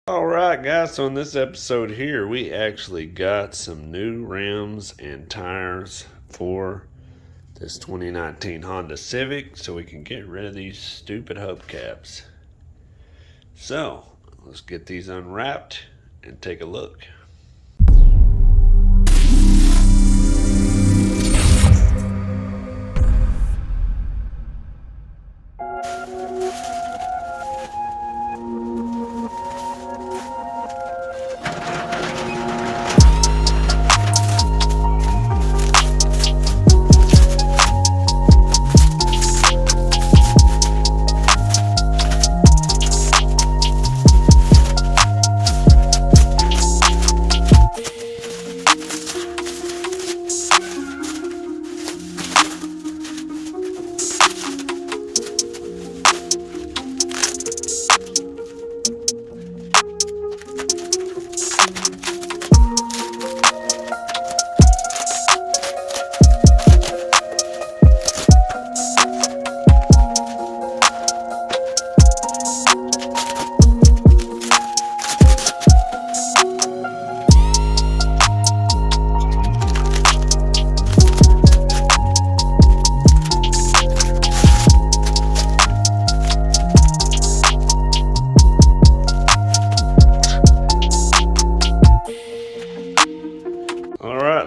Alright guys, so in this episode here we actually got some new rims and tires for this 2019 Honda Civic so we can get rid of these stupid hubcaps. So let's get these unwrapped and take a look.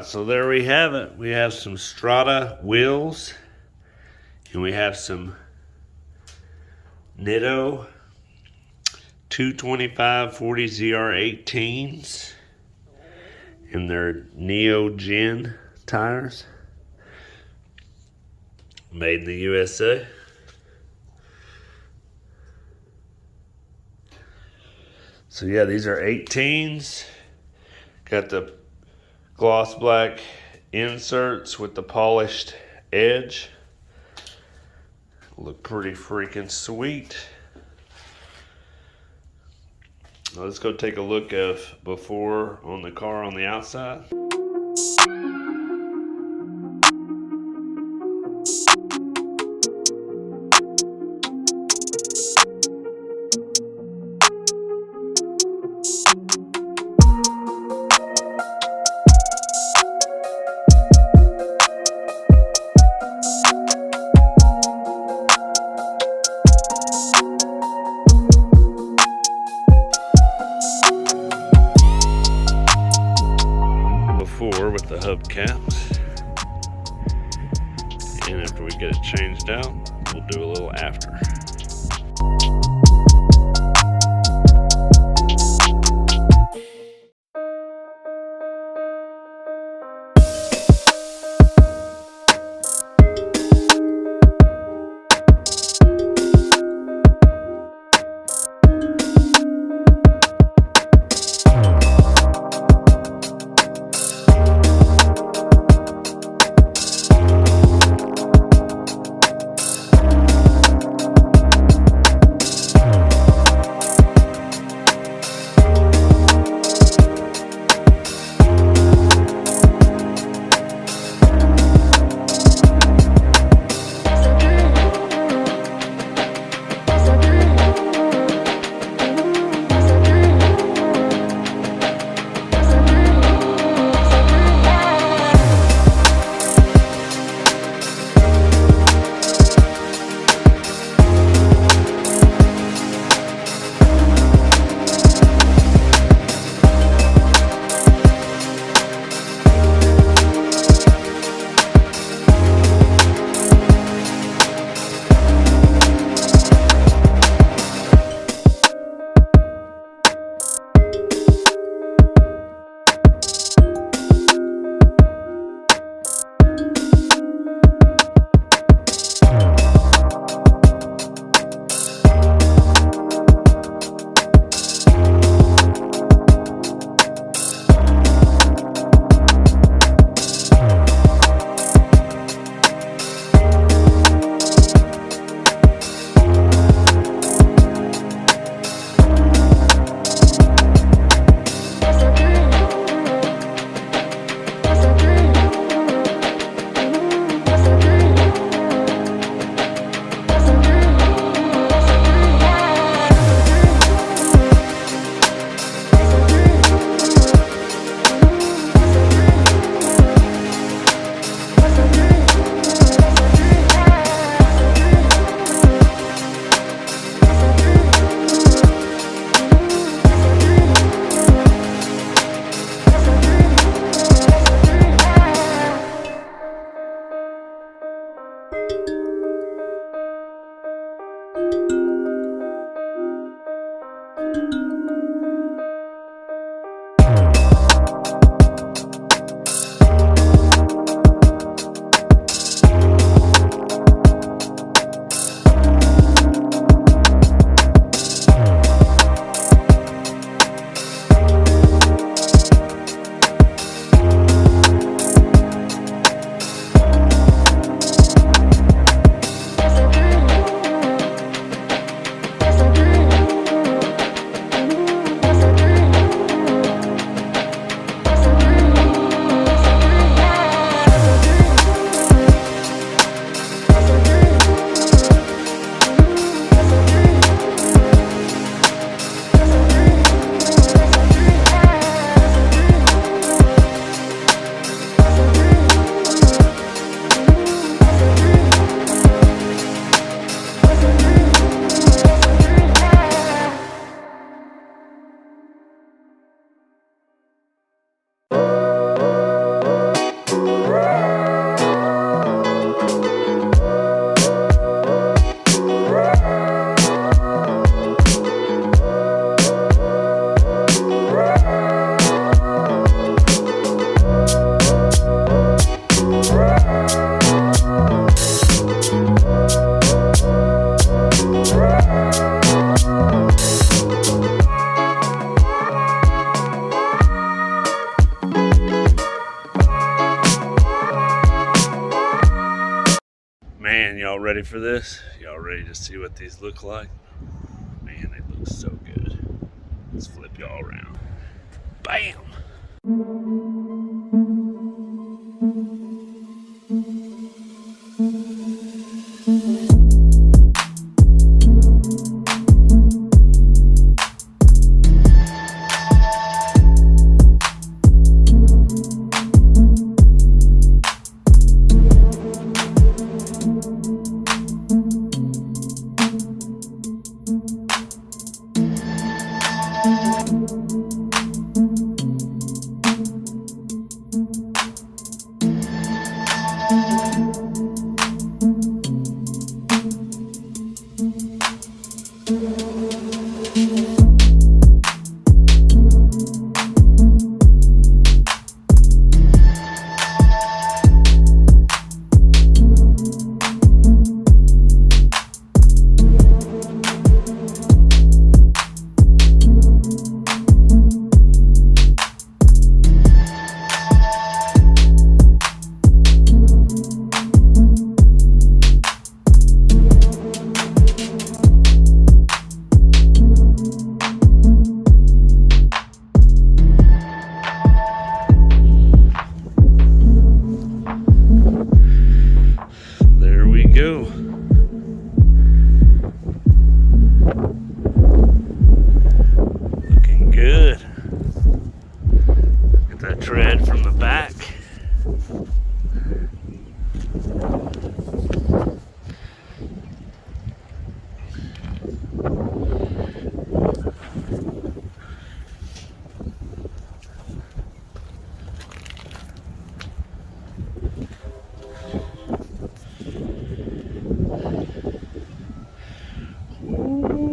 So there we have it. We have some Strada Wheels and we have some Nitto 225/40 ZR18s and their Neo Gen Tires, made in the USA. So yeah, these are 18s. Got the gloss black inserts with the polished edge. Look pretty freaking sweet. Now let's go take a look of before on the car on the outside. With the hubcaps, and after we get it changed out, we'll do a little after. ready for this? Y'all ready to see what these look like? Man, they look so good. Let's flip y'all around. Bam! Go. Looking good. Get that tread from the back.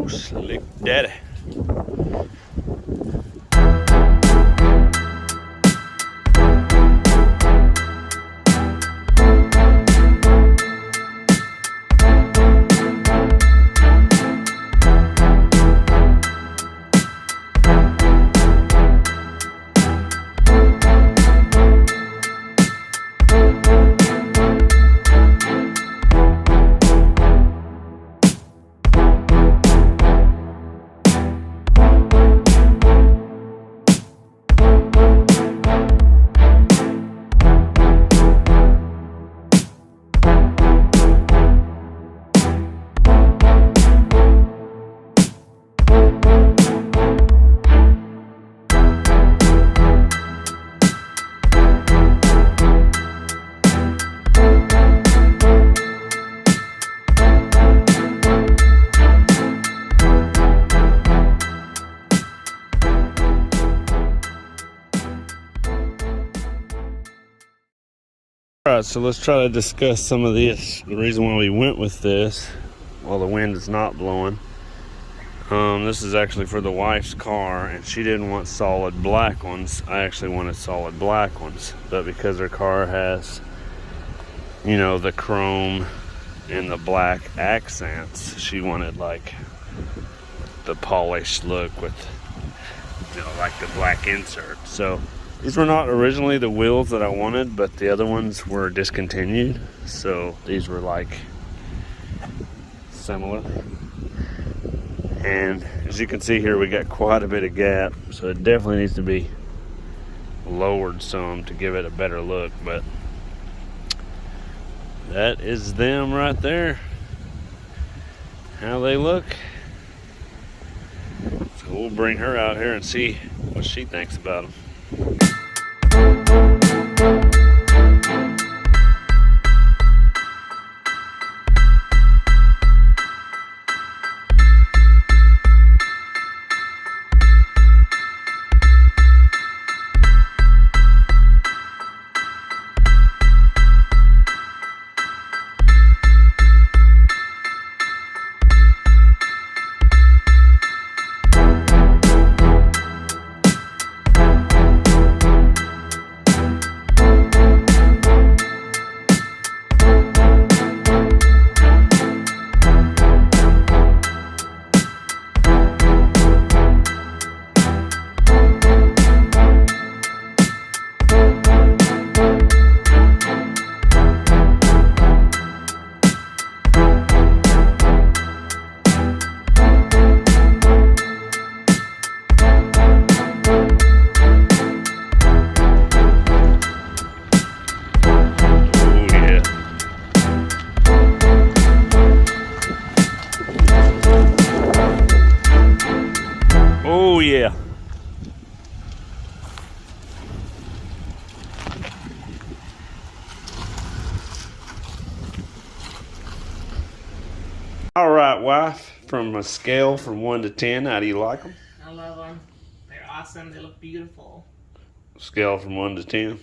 Slick daddy. Alright, so let's try to discuss some of this. The reason why we went with this while the wind is not blowing. This is actually for the wife's car, and she didn't want solid black ones. I actually wanted solid black ones, but because her car has, you know, the chrome and the black accents, she wanted like the polished look with, you know, like the black insert. So these were not originally the wheels that I wanted, but the other ones were discontinued. So these were like similar. And as you can see here, we got quite a bit of gap. So it definitely needs to be lowered some to give it a better look. But that is them right there. How they look. So we'll bring her out here and see what she thinks about them. wife, from a scale from 1 to 10, how do you like them? I love them. They're awesome. They look beautiful. Scale from 1 to 10.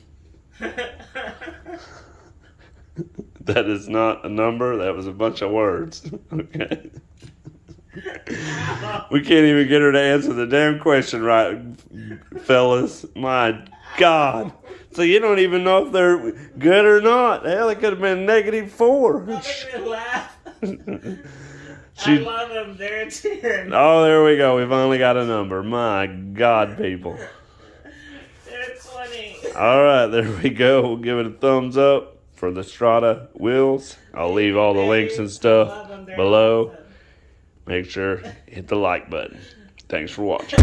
That is not a number. That was a bunch of words. Okay. We can't even get her to answer the damn question right, fellas. My God. So you don't even know if they're good or not. Hell, it could have been -4. Don't make me laugh. I love them. They're a 10. Oh, there we go. We finally got a number. My God, people. They're 20. All right, there we go. We'll give it a thumbs up for the Strada Wheels. I'll leave all the links and stuff below. Awesome. Make sure hit the like button. Thanks for watching.